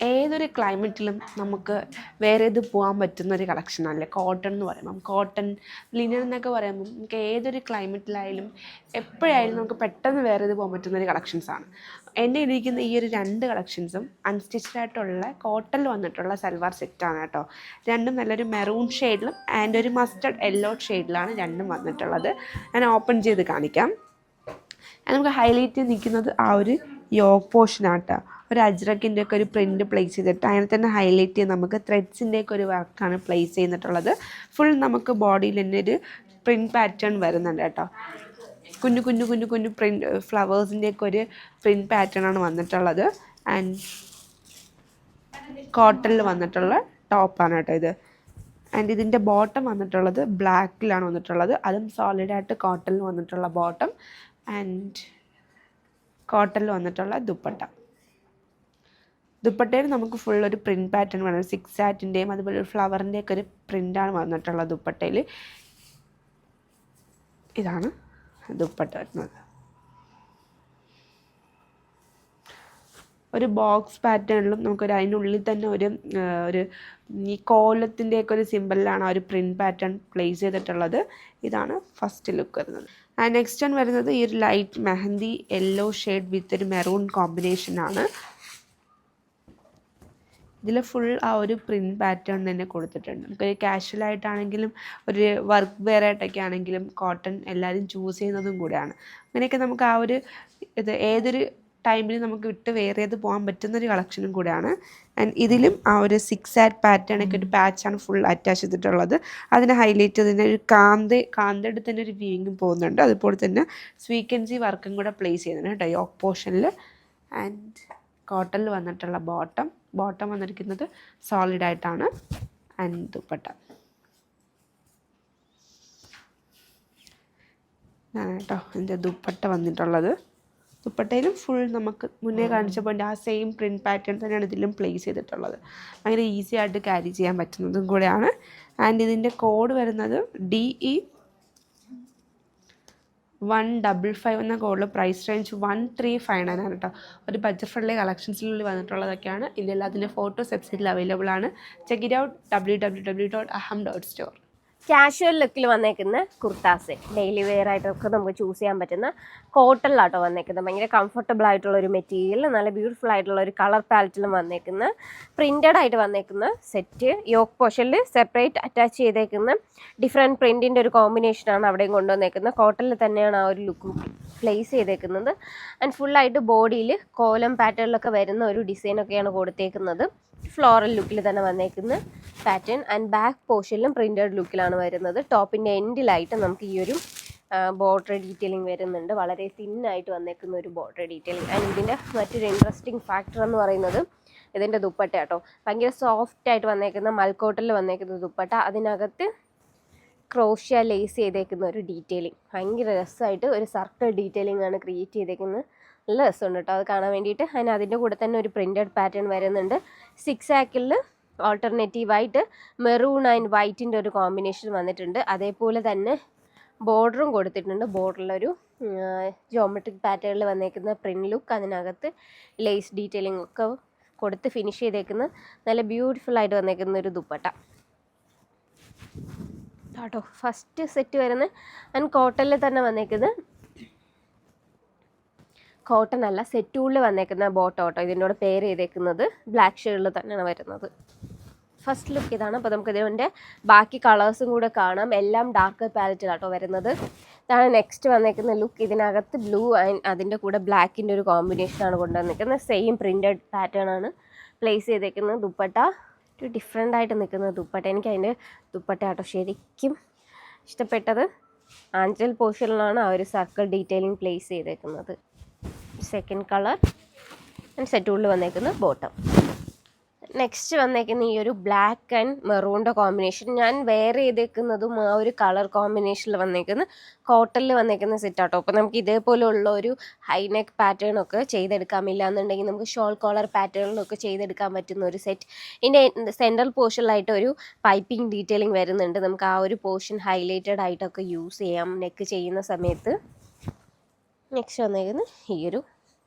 ഏതൊരു ക്ലൈമറ്റിലും നമുക്ക് വേറെ ഇത് പോകാൻ പറ്റുന്നൊരു കളക്ഷനല്ലേ കോട്ടൺ എന്ന് പറയുമ്പം. കോട്ടൺ, ലിനൻ എന്നൊക്കെ പറയുമ്പം നമുക്ക് ഏതൊരു ക്ലൈമറ്റിലായാലും എപ്പോഴായാലും നമുക്ക് പെട്ടെന്ന് വേറെ ഇത് പോകാൻ പറ്റുന്നൊരു കളക്ഷൻസാണ്. എൻ്റെ ഇരിക്കുന്ന ഈ ഒരു 2 കളക്ഷൻസും അൺസ്റ്റിച്ച്ഡ് ആയിട്ടുള്ള കോട്ടണിൽ വന്നിട്ടുള്ള സൽവാർ സെറ്റാണ് കേട്ടോ. രണ്ടും നല്ലൊരു മെറൂൺ ഷെയ്ഡിലും ആൻഡ് ഒരു മസ്റ്റർഡ് യെല്ലോ ഷെയ്ഡിലാണ് രണ്ടും വന്നിട്ടുള്ളത്. ഞാൻ ഓപ്പൺ ചെയ്ത് കാണിക്കാം. നമുക്ക് ഹൈലൈറ്റ് ചെയ്ത് നിൽക്കുന്നത് ആ ഒരു യോക്ക് പോർഷനാട്ടോ. ഒരു അജ്രക്കിൻ്റെ ഒക്കെ ഒരു പ്രിൻറ്റ് പ്ലേസ് ചെയ്തിട്ട് അതിനെ തന്നെ ഹൈലൈറ്റ് ചെയ്ത് നമുക്ക് ത്രെഡ്സിൻ്റെയൊക്കെ ഒരു വർക്കാണ് പ്ലേസ് ചെയ്തിട്ടുള്ളത്. ഫുൾ നമുക്ക് ബോഡിയിൽ തന്നെ ഒരു പ്രിൻറ്റ് പാറ്റേൺ വരുന്നുണ്ട് കേട്ടോ. കുഞ്ഞു കുഞ്ഞു കുഞ്ഞു കുഞ്ഞു പ്രിൻറ്റ് ഫ്ലവേഴ്സിൻ്റെയൊക്കെ ഒരു പ്രിൻറ്റ് പാറ്റേൺ ആണ് വന്നിട്ടുള്ളത്. ആൻഡ് കോട്ടണിൽ വന്നിട്ടുള്ള ടോപ്പാണ് കേട്ടോ ഇത്. ആൻഡ് ഇതിൻ്റെ ബോട്ടം വന്നിട്ടുള്ളത് ബ്ലാക്കിലാണ് വന്നിട്ടുള്ളത്. അതും സോളിഡായിട്ട് കോട്ടണിൽ വന്നിട്ടുള്ള ബോട്ടം ആൻഡ് കോട്ടണിൽ വന്നിട്ടുള്ള ദുപ്പട്ടയിൽ നമുക്ക് ഫുൾ ഒരു പ്രിൻറ്റ് പാറ്റേൺ വേണം. 6 ആറ്റിൻ്റെയും അതുപോലെ ഒരു ഫ്ലവറിൻ്റെയൊക്കെ ഒരു പ്രിൻ്റാണ് വന്നിട്ടുള്ളത് ദുപ്പട്ടയിൽ. ഇതാണ് ദുപ്പട്ട വരുന്നത്. ഒരു ബോക്സ് പാറ്റേണിലും നമുക്കൊരു അതിനുള്ളിൽ തന്നെ ഒരു ഈ കോലത്തിൻ്റെയൊക്കെ ഒരു സിമ്പിളിലാണ് ആ ഒരു പ്രിൻറ്റ് പാറ്റേൺ പ്ലേസ് ചെയ്തിട്ടുള്ളത്. ഇതാണ് ഫസ്റ്റ് ലുക്ക് വരുന്നത്. ആൻഡ് നെക്സ്റ്റ് വൺ വരുന്നത് ഈ ഒരു ലൈറ്റ് മെഹന്തി യെല്ലോ ഷെയ്ഡ് വിത്ത് ഒരു മെറൂൺ കോമ്പിനേഷനാണ്. ഇതിൽ ഫുൾ ആ ഒരു പ്രിൻറ്റ് പാറ്റേൺ തന്നെ കൊടുത്തിട്ടുണ്ട്. നമുക്കൊരു കാഷ്വലായിട്ടാണെങ്കിലും ഒരു വർക്ക് വെയർ ആയിട്ടൊക്കെ ആണെങ്കിലും കോട്ടൺ എല്ലാവരും ചൂസ് ചെയ്യുന്നതും കൂടെയാണ്. അങ്ങനെയൊക്കെ നമുക്ക് ആ ഒരു ഇത് ഏതൊരു ടൈമിൽ നമുക്ക് വിട്ട് വേറെ ചെയ്ത് പോകാൻ പറ്റുന്നൊരു കളക്ഷനും കൂടെയാണ്. ആൻഡ് ഇതിലും ആ ഒരു 6 ആറ്റ് പാറ്റേണൊക്കെ ഒരു പാച്ചാണ് ഫുൾ അറ്റാച്ച് ചെയ്തിട്ടുള്ളത്. അതിനെ ഹൈലൈറ്റ് ചെയ്തതിന് ഒരു കാന്തയുടെ തന്നെ ഒരു വീവിങ്ങും പോകുന്നുണ്ട്. അതുപോലെ തന്നെ സ്വീക്കൻസി വർക്കും കൂടെ പ്ലേസ് ചെയ്യുന്നുണ്ട് കേട്ടോ യോക്ക് പോർഷനിൽ. ആൻഡ് കോട്ടണിൽ വന്നിട്ടുള്ള ബോട്ടം വന്നിരിക്കുന്നത് സോളിഡായിട്ടാണ്. ആൻഡ് ദുപ്പട്ട ഇതാണ് കേട്ടോ എൻ്റെ ദുപ്പട്ട വന്നിട്ടുള്ളത്. ദുപ്പട്ടയിലും ഫുൾ നമുക്ക് മുന്നേ കാണിച്ച പോലെ ആ സെയിം പ്രിൻറ്റ് പാറ്റേൺ തന്നെയാണ് ഇതിലും പ്ലേസ് ചെയ്തിട്ടുള്ളത്. ഭയങ്കര ഈസി ആയിട്ട് ക്യാരി ചെയ്യാൻ പറ്റുന്നതും കൂടെയാണ്. ആൻഡ് ഇതിൻ്റെ കോഡ് വരുന്നത് DE 155 എന്ന കോഡിൽ പ്രൈസ് റേഞ്ച് 1359 ആണ് കേട്ടോ. ഒരു ബഡ്ജറ്റ് ഫ്രണ്ട്ലി കളക്ഷൻസിനുള്ളിൽ വന്നിട്ടുള്ളതൊക്കെയാണ്. ഇതിലെല്ലാം അതിൻ്റെ ഫോട്ടോസ് വെബ്സൈറ്റിൽ അവൈലബിൾ ആണ്. Check it out www.aham.store. Casual ലുക്കിൽ വന്നേക്കുന്ന കുർത്താസ് ഡെയിലി വെയർ ആയിട്ടൊക്കെ നമുക്ക് ചൂസ് ചെയ്യാൻ പറ്റുന്ന കോട്ടണിലാട്ടോ വന്നേക്കുന്നത്. ഭയങ്കര കംഫർട്ടബിൾ ആയിട്ടുള്ള ഒരു മെറ്റീരിയൽ, നല്ല ബ്യൂട്ടിഫുൾ ആയിട്ടുള്ള ഒരു കളർ പാലറ്റിലും വന്നേക്കുന്ന പ്രിൻറ്റഡ് ആയിട്ട് വന്നേക്കുന്ന സെറ്റ്. യോക്ക് പോർഷനിൽ സെപ്പറേറ്റ് അറ്റാച്ച് ചെയ്തേക്കുന്ന ഡിഫറെൻറ്റ് പ്രിൻറ്റിൻ്റെ ഒരു കോമ്പിനേഷനാണ് അവിടെയും കൊണ്ടുവന്നേക്കുന്നത്. കോട്ടണിൽ തന്നെയാണ് ആ ഒരു ലുക്ക് പ്ലേസ് ചെയ്തേക്കുന്നത്. ആൻഡ് ഫുള്ളായിട്ട് ബോഡിയിൽ കോലം പാറ്റേണിലൊക്കെ വരുന്ന ഒരു ഡിസൈനൊക്കെയാണ് കൊടുത്തേക്കുന്നത്. ഫ്ലോറൽ ലുക്കിൽ തന്നെ വന്നേക്കുന്ന പാറ്റേൺ. ആൻഡ് ബാക്ക് പോർഷനിലും പ്രിൻറ്റഡ് ലുക്കിലാണ് വരുന്നത്. ടോപ്പിൻ്റെ എൻഡിലായിട്ട് നമുക്ക് ഈ ഒരു ബോർഡർ ഡീറ്റെയിലിംഗ് വരുന്നുണ്ട്. വളരെ തിന്നായിട്ട് വന്നേക്കുന്ന ഒരു ബോർഡർ ഡീറ്റെയിലിംഗ്. ആൻഡ് ഇതിൻ്റെ മറ്റൊരു ഇൻട്രസ്റ്റിംഗ് ഫാക്ടർ എന്ന് പറയുന്നത് ഇതിൻ്റെ ദുപ്പട്ട കേട്ടോ. ഭയങ്കര സോഫ്റ്റ് ആയിട്ട് വന്നേക്കുന്ന മൽക്കോട്ടനിൽ വന്നേക്കുന്ന ദുപ്പട്ട. അതിനകത്ത് ക്രോഷ്യ ലേസ് ചെയ്തേക്കുന്ന ഒരു ഡീറ്റെയിലിംഗ്. ഭയങ്കര രസമായിട്ട് ഒരു സർക്കിൾ ഡീറ്റെയിലിംഗ് ആണ് ക്രിയേറ്റ് ചെയ്തേക്കുന്നത്. നല്ല രസമുണ്ട് കേട്ടോ അത് കാണാൻ വേണ്ടിയിട്ട്. അതിൻ്റെ കൂടെ തന്നെ ഒരു പ്രിൻറ്റഡ് പാറ്റേൺ വരുന്നുണ്ട്. 6 ആക്കിൽ ഓൾട്ടർനേറ്റീവായിട്ട് മെറൂൺ ആൻഡ് വൈറ്റിൻ്റെ ഒരു കോമ്പിനേഷൻ വന്നിട്ടുണ്ട്. അതേപോലെ തന്നെ ബോർഡറും കൊടുത്തിട്ടുണ്ട്. ബോർഡറിലൊരു ജോമെട്രിക് പാറ്റേണിൽ വന്നേക്കുന്ന പ്രിൻറ്റ് ലുക്ക്, അതിനകത്ത് ലേസ് ഡീറ്റെയിലിംഗ് ഒക്കെ കൊടുത്ത് ഫിനിഷ് ചെയ്തേക്കുന്ന നല്ല ബ്യൂട്ടിഫുൾ ആയിട്ട് വന്നേക്കുന്ന ഒരു ദുപ്പട്ട കേട്ടോ. ഫസ്റ്റ് സെറ്റ് വരുന്നത് ആൻഡ് കോട്ടണിൽ തന്നെ വന്നേക്കുന്നത് കോട്ടൺ അല്ല സെറ്റൂളിൽ വന്നേക്കുന്ന ബോട്ടം കേട്ടോ. ഇതിൻ്റെ കൂടെ പെയർ ചെയ്തേക്കുന്നത് ബ്ലാക്ക് ഷെയ്ഡിൽ തന്നെയാണ് വരുന്നത്. ഫസ്റ്റ് ലുക്ക് ഇതാണ്. അപ്പോൾ നമുക്ക് ഇതിൻ്റെ ബാക്കി കളേഴ്സും കൂടെ കാണാം. എല്ലാം ഡാർക്ക് പാലറ്റിലാട്ടോ വരുന്നത്. ഇതാണ് നെക്സ്റ്റ് വന്നേക്കുന്ന ലുക്ക്. ഇതിനകത്ത് ബ്ലൂ ആൻഡ് അതിൻ്റെ കൂടെ ബ്ലാക്കിൻ്റെ ഒരു കോമ്പിനേഷനാണ് കൊണ്ടുവന്നിരിക്കുന്നത്. സെയിം പ്രിൻറ്റഡ് പാറ്റേൺ ആണ് പ്ലേസ് ചെയ്തേക്കുന്നത്. ദുപ്പട്ട ഒരു ഡിഫറെൻ്റ് ആയിട്ട് നിൽക്കുന്ന ദുപ്പട്ട. എനിക്ക് അതിൻ്റെ ദുപ്പട്ട കേട്ടോ ശരിക്കും ഇഷ്ടപ്പെട്ടത്. ആഞ്ചൽ പോർഷനിലാണ് ആ ഒരു സർക്കിൾ ഡീറ്റെയിലിംഗ് പ്ലേസ് ചെയ്തേക്കുന്നത്. സെക്കൻഡ് കളർ ആൻഡ് സെറ്റൂളിൽ വന്നേക്കുന്ന ബോട്ടം. നെക്സ്റ്റ് വന്നേക്കുന്ന ഈ ഒരു ബ്ലാക്ക് ആൻഡ് മെറൂണിൻ്റെ കോമ്പിനേഷൻ. ഞാൻ വെയർ ചെയ്തേക്കുന്നതും ആ ഒരു കളർ കോമ്പിനേഷനിൽ വന്നേക്കുന്ന കോട്ടണിൽ വന്നേക്കുന്ന സെറ്റാട്ടോ. അപ്പോൾ നമുക്ക് ഇതേപോലെയുള്ള ഒരു ഹൈനെക്ക് പാറ്റേൺ ഒക്കെ ചെയ്തെടുക്കാമില്ല എന്നുണ്ടെങ്കിൽ നമുക്ക് ഷോൾ കോളർ പാറ്റേണിലൊക്കെ ചെയ്തെടുക്കാൻ പറ്റുന്ന ഒരു സെറ്റ്. ഇതിൻ്റെ സെൻട്രൽ പോർഷനിലായിട്ട് ഒരു പൈപ്പിംഗ് ഡീറ്റെയിലിംഗ് വരുന്നുണ്ട്. നമുക്ക് ആ ഒരു പോർഷൻ ഹൈലൈറ്റഡ് ആയിട്ടൊക്കെ യൂസ് ചെയ്യാം നെക്ക് ചെയ്യുന്ന സമയത്ത്. നെക്സ്റ്റ് വന്നേക്കുന്നത് ഈ ഒരു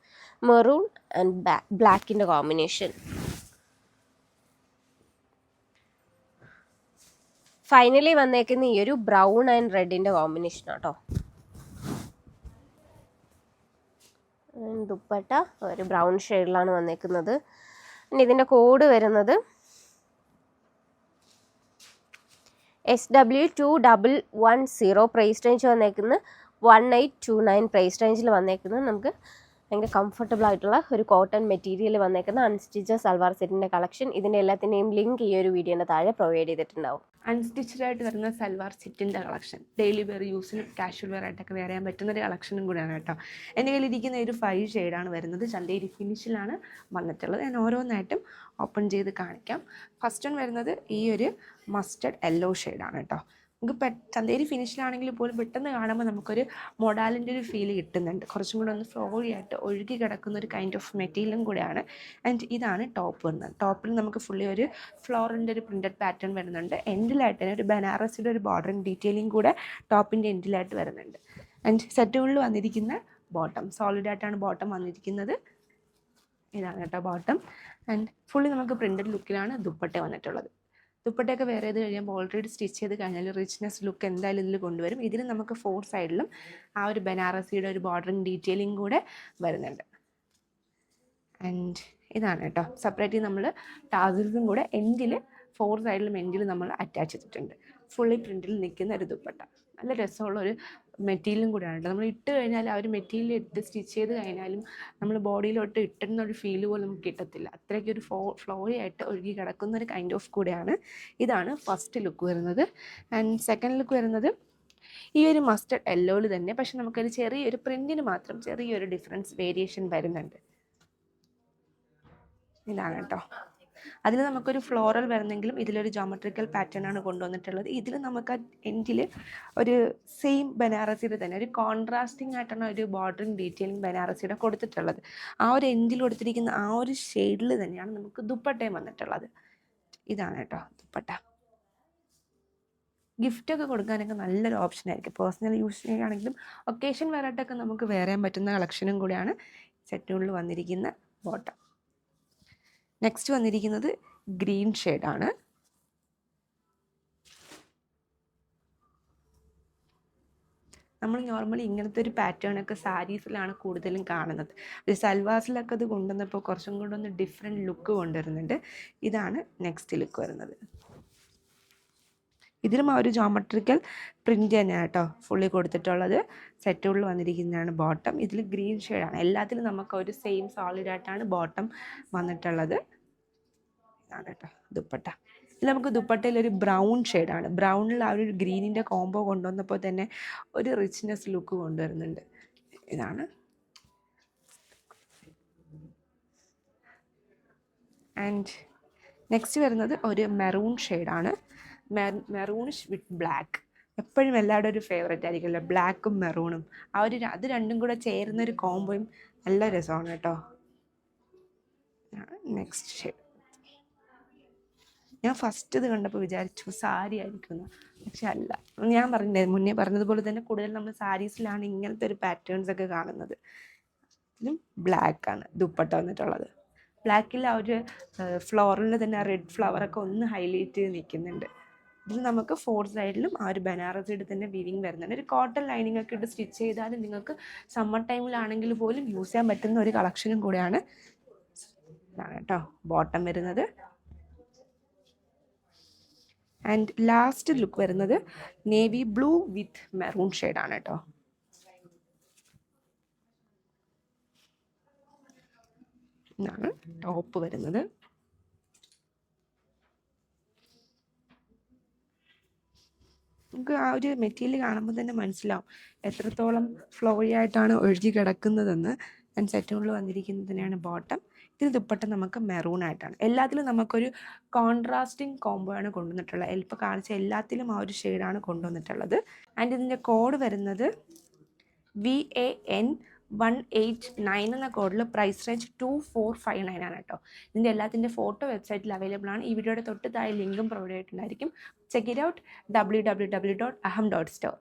മെറൂൺ ആൻഡ് ബ്ലാക്കിൻ്റെ കോമ്പിനേഷൻ. ഫൈനലി വന്നേക്കുന്ന ഈ ഒരു ബ്രൗൺ ആൻഡ് റെഡിൻ്റെ കോമ്പിനേഷൻ ആട്ടോ. ദുപ്പട്ട ഒരു ബ്രൗൺ ഷെയ്ഡിലാണ് വന്നേക്കുന്നത്. പിന്നെ ഇതിൻ്റെ കോഡ് വരുന്നത് SW2110. പ്രൈസ് റേഞ്ച് വന്നേക്കുന്നത് 1829. പ്രൈസ് റേഞ്ചിൽ വന്നേക്കുന്നത് നമുക്ക് ഭയങ്കര കംഫർട്ടബിൾ ആയിട്ടുള്ള ഒരു കോട്ടൺ മെറ്റീരിയൽ വന്നേക്കുന്ന അൺസ്റ്റിച്ച് സൽവാർ സെറ്റിൻ്റെ കളക്ഷൻ. ഇതിൻ്റെ എല്ലാത്തിൻ്റെയും ലിങ്ക് ഈ ഒരു വീഡിയോൻ്റെ താഴെ പ്രൊവൈഡ് ചെയ്തിട്ടുണ്ടാവും. അൺസ്റ്റിച്ചഡ് ആയിട്ട് വരുന്ന സൽവാർ സെറ്റിൻ്റെ കളക്ഷൻ ഡെയിലി വെയർ യൂസിനും കാഷ്വൽ വെയർ ആയിട്ടൊക്കെ വെയർ ചെയ്യാൻ പറ്റുന്ന ഒരു കളക്ഷനും കൂടിയാണ് കേട്ടോ. എൻ്റെ കയ്യിലിരിക്കുന്ന ഒരു 5 ഷെയ്ഡാണ് വരുന്നത്. ചന്തേരി ഫിനിഷിലാണ് വന്നിട്ടുള്ളത്. ഞാൻ ഓരോന്നായിട്ടും ഓപ്പൺ ചെയ്ത് കാണിക്കാം. ഫസ്റ്റ് വൺ വരുന്നത് ഈ ഒരു മസ്റ്റർഡ് യെല്ലോ ഷെയ്ഡാണ് കേട്ടോ. നമുക്ക് ചന്തേരി ഫിനിഷിലാണെങ്കിൽ പോലും പെട്ടെന്ന് കാണുമ്പോൾ നമുക്കൊരു മൊഡാലിൻ്റെ ഒരു ഫീൽ കിട്ടുന്നുണ്ട്. കുറച്ചും കൂടെ ഒന്ന് ഫ്ലോറി ആയിട്ട് ഒഴുകി കിടക്കുന്ന ഒരു കൈൻഡ് ഓഫ് മെറ്റീരിയലും കൂടെയാണ്. ആൻഡ് ഇതാണ് ടോപ്പ് വരുന്നത്. ടോപ്പിൽ നമുക്ക് ഫുള്ളി ഒരു ഫ്ലോറിൻ്റെ ഒരു പ്രിൻറ്റഡ് പാറ്റേൺ വരുന്നുണ്ട്. എൻഡിലായിട്ട് തന്നെ ഒരു ബനാറസിയുടെ ഒരു ബോർഡറിങ് ഡീറ്റെയിലിംഗ് കൂടെ ടോപ്പിൻ്റെ എൻഡിലായിട്ട് വരുന്നുണ്ട്. ആൻഡ് സെറ്റുകളിൽ വന്നിരിക്കുന്ന ബോട്ടം സോളിഡായിട്ടാണ് ബോട്ടം വന്നിരിക്കുന്നത്. ഇതാണ് കേട്ടോ ബോട്ടം. ആൻഡ് ഫുള്ളി നമുക്ക് പ്രിൻറ്റഡ് ലുക്കിലാണ് ദുപ്പട്ട വന്നിട്ടുള്ളത്. ദുപ്പട്ടയൊക്കെ വേറെ ചെയ്ത് കഴിയുമ്പോൾ ഓൾറെഡി സ്റ്റിച്ച് ചെയ്ത് കഴിഞ്ഞാൽ റിച്ച്നെസ് ലുക്ക് എന്തായാലും ഇതിൽ കൊണ്ടുവരും. ഇതിന് നമുക്ക് 4 സൈഡിലും ആ ഒരു ബനാറസിയുടെ ഒരു ബോർഡറിങ് ഡീറ്റെയിലിംഗ് കൂടെ വരുന്നുണ്ട്. ആൻഡ് ഇതാണ് കേട്ടോ സെപ്പറേറ്റ് നമ്മൾ ടാസിൽസും കൂടെ എൻഡിൽ 4 സൈഡിലും എൻഡിൽ നമ്മൾ അറ്റാച്ച് ചെയ്തിട്ടുണ്ട്. ഫുള്ളി പ്രിൻറ്റിൽ നിൽക്കുന്ന ഒരു ദുപ്പട്ട. നല്ല രസമുള്ള ഒരു മെറ്റീരിയലും കൂടെയാണ് കേട്ടോ. നമ്മൾ ഇട്ട് കഴിഞ്ഞാൽ ആ ഒരു മെറ്റീരിയൽ ഇട്ട് സ്റ്റിച്ച് ചെയ്ത് കഴിഞ്ഞാലും നമ്മൾ ബോഡിയിലോട്ട് ഇട്ടുന്ന ഒരു ഫീൽ പോലും നമുക്ക് കിട്ടത്തില്ല. അത്രയ്ക്കൊരു ഫ്ലോറി ആയിട്ട് ഒഴുകി കിടക്കുന്ന ഒരു കൈൻഡ് ഓഫ് കൂടെയാണ്. ഇതാണ് ഫസ്റ്റ് ലുക്ക് വരുന്നത്. ആൻഡ് സെക്കൻഡ് ലുക്ക് വരുന്നത് ഈ ഒരു മസ്റ്റർഡ് യെല്ലോയിൽ തന്നെ, പക്ഷെ നമുക്കൊരു ചെറിയൊരു പ്രിൻറ്റിന് മാത്രം ചെറിയൊരു ഡിഫറൻസ് വേരിയേഷൻ വരുന്നുണ്ട്. ഇതാണ് കേട്ടോ. അതിൽ നമുക്കൊരു ഫ്ലോറൽ വരുന്നെങ്കിലും ഇതിലൊരു ജോമെട്രിക്കൽ പാറ്റേൺ ആണ് കൊണ്ടുവന്നിട്ടുള്ളത്. ഇതിൽ നമുക്ക് എൻഡിൽ ഒരു സെയിം ബനാറസിയുടെ തന്നെ ഒരു കോൺട്രാസ്റ്റിംഗ് ആയിട്ടാണ് ഒരു ബോർഡറിങ് ഡീറ്റെയിലിംഗ് ബനാറസിയുടെ കൊടുത്തിട്ടുള്ളത്. ആ ഒരു എൻഡിൽ കൊടുത്തിരിക്കുന്ന ആ ഒരു ഷെയ്ഡിൽ തന്നെയാണ് നമുക്ക് ദുപ്പട്ടയും വന്നിട്ടുള്ളത്. ഇതാണ് കേട്ടോ ദുപ്പട്ട. ഗിഫ്റ്റൊക്കെ കൊടുക്കാനൊക്കെ നല്ലൊരു ഓപ്ഷനായിരിക്കും. പേഴ്സണൽ യൂസ് ചെയ്യുകയാണെങ്കിലും ഒക്കേഷൻ വെയറായിട്ടൊക്കെ നമുക്ക് വെയർ ചെയ്യാൻ പറ്റുന്ന കളക്ഷനും കൂടിയാണ് സെറ്റുകളിൽ വന്നിരിക്കുന്ന ബോട്ടം. നെക്സ്റ്റ് വന്നിരിക്കുന്നത് ഗ്രീൻ ഷെയ്ഡാണ്. നമ്മൾ നോർമലി ഇങ്ങനത്തെ ഒരു പാറ്റേണൊക്കെ സാരീസിലാണ് കൂടുതലും കാണുന്നത്. സൽവാസിലൊക്കെ അത് കൊണ്ടുവന്നപ്പോൾ കുറച്ചും കൂടെ ഒന്ന് ഡിഫറെൻറ്റ് ലുക്ക് കൊണ്ടുവരുന്നുണ്ട്. ഇതാണ് നെക്സ്റ്റ് ലുക്ക് വരുന്നത്. ഇതിലും ആ ഒരു ജോമെട്രിക്കൽ പ്രിൻ്റ് തന്നെയാണ് കേട്ടോ ഫുള്ളി കൊടുത്തിട്ടുള്ളത്. സെറ്റുകളിൽ വന്നിരിക്കുന്നതാണ് ബോട്ടം. ഇതിൽ ഗ്രീൻ ഷെയ്ഡാണ്. എല്ലാത്തിലും നമുക്ക് ഒരു സെയിം സോളിഡായിട്ടാണ് ബോട്ടം വന്നിട്ടുള്ളത്. ഇതാണ് കേട്ടോ ദുപ്പട്ട. ഇതിൽ നമുക്ക് ദുപ്പട്ടയിൽ ഒരു ബ്രൗൺ ഷെയ്ഡാണ്. ബ്രൗണിൽ ആ ഒരു ഗ്രീനിൻ്റെ കോംബോ കൊണ്ടുവന്നപ്പോൾ തന്നെ ഒരു റിച്ച്നെസ് ലുക്ക് കൊണ്ടുവരുന്നുണ്ട്. ഇതാണ്. ആൻഡ് നെക്സ്റ്റ് വരുന്നത് ഒരു മെറൂൺ ഷെയ്ഡാണ്. മെറൂണിഷ് വിത്ത് ബ്ലാക്ക് എപ്പോഴും എല്ലാവരുടെ ഒരു ഫേവറേറ്റ് ആയിരിക്കുമല്ലോ, ബ്ലാക്കും മെറൂണും. അത് രണ്ടും കൂടെ ചേരുന്നൊരു കോംബോയും നല്ല രസമാണ് കേട്ടോ. നെക്സ്റ്റ് ഷെയ്ഡ് ഞാൻ ഫസ്റ്റ് ഇത് കണ്ടപ്പോൾ വിചാരിച്ചു സാരി ആയിരിക്കുന്നു, പക്ഷെ അല്ല. ഞാൻ മുന്നേ പറഞ്ഞതുപോലെ തന്നെ കൂടുതൽ നമ്മൾ സാരീസിലാണ് ഇങ്ങനത്തെ ഒരു പാറ്റേൺസ് ഒക്കെ കാണുന്നത്. ഇതിലും ബ്ലാക്കാണ് ദുപ്പട്ട വന്നിട്ടുള്ളത്. ബ്ലാക്കിൽ ആ ഒരു ഫ്ലോറിൽ തന്നെ ആ റെഡ് ഫ്ലവറൊക്കെ ഒന്ന് ഹൈലൈറ്റ് ചെയ്ത് നിൽക്കുന്നുണ്ട്. ഇതിൽ നമുക്ക് 4 സൈഡിലും ആ ഒരു ബനാറസിയുടെ തന്നെ വീവിങ് വരുന്നുണ്ട്. ഒരു കോട്ടൺ ലൈനിങ് ഒക്കെ ഇട്ട് സ്റ്റിച്ച് ചെയ്താലും നിങ്ങൾക്ക് സമ്മർ ടൈമിലാണെങ്കിൽ പോലും യൂസ് ചെയ്യാൻ പറ്റുന്ന ഒരു കളക്ഷനും കൂടെയാണ്. ഇതാണ് കേട്ടോ ബോട്ടം വരുന്നത്. ആൻഡ് ലാസ്റ്റ് ലുക്ക് വരുന്നത് നേവി ബ്ലൂ വിത്ത് മെറൂൺ ഷെയ്ഡാണ് കേട്ടോ. ഇതാണ് ടോപ്പ് വരുന്നത്. നമുക്ക് ആ ഒരു മെറ്റീരിയൽ കാണുമ്പോൾ തന്നെ മനസ്സിലാവും എത്രത്തോളം ഫ്ലോയി ആയിട്ടാണ് ഒഴുകി കിടക്കുന്നതെന്ന്. ആൻഡ് സെറ്റുകളിൽ വന്നിരിക്കുന്നത് തന്നെയാണ് ബോട്ടം. ഇതിന് ദുപ്പട്ട നമുക്ക് മെറൂൺ ആയിട്ടാണ്. എല്ലാത്തിലും നമുക്കൊരു കോൺട്രാസ്റ്റിംഗ് കോംബോ ആണ് കൊണ്ടുവന്നിട്ടുള്ളത്. ഇപ്പോൾ കാണിച്ച എല്ലാത്തിലും ആ ഒരു ഷെയ്ഡാണ് കൊണ്ടുവന്നിട്ടുള്ളത്. ആൻഡ് ഇതിൻ്റെ കോഡ് വരുന്നത് VAN189 എന്ന കോഡിൽ പ്രൈസ് റേഞ്ച് 2459 ആണ് കേട്ടോ. ഇതിൻ്റെ എല്ലാത്തിൻ്റെ ഫോട്ടോ വെബ്സൈറ്റിൽ അവൈലബിൾ ആണ്. ഈ വീഡിയോയുടെ തൊട്ട് താഴെ ലിങ്കും പ്രൊവൈഡ് ചെയ്തിട്ടുണ്ടായിരിക്കും. Check it out www.aham.store.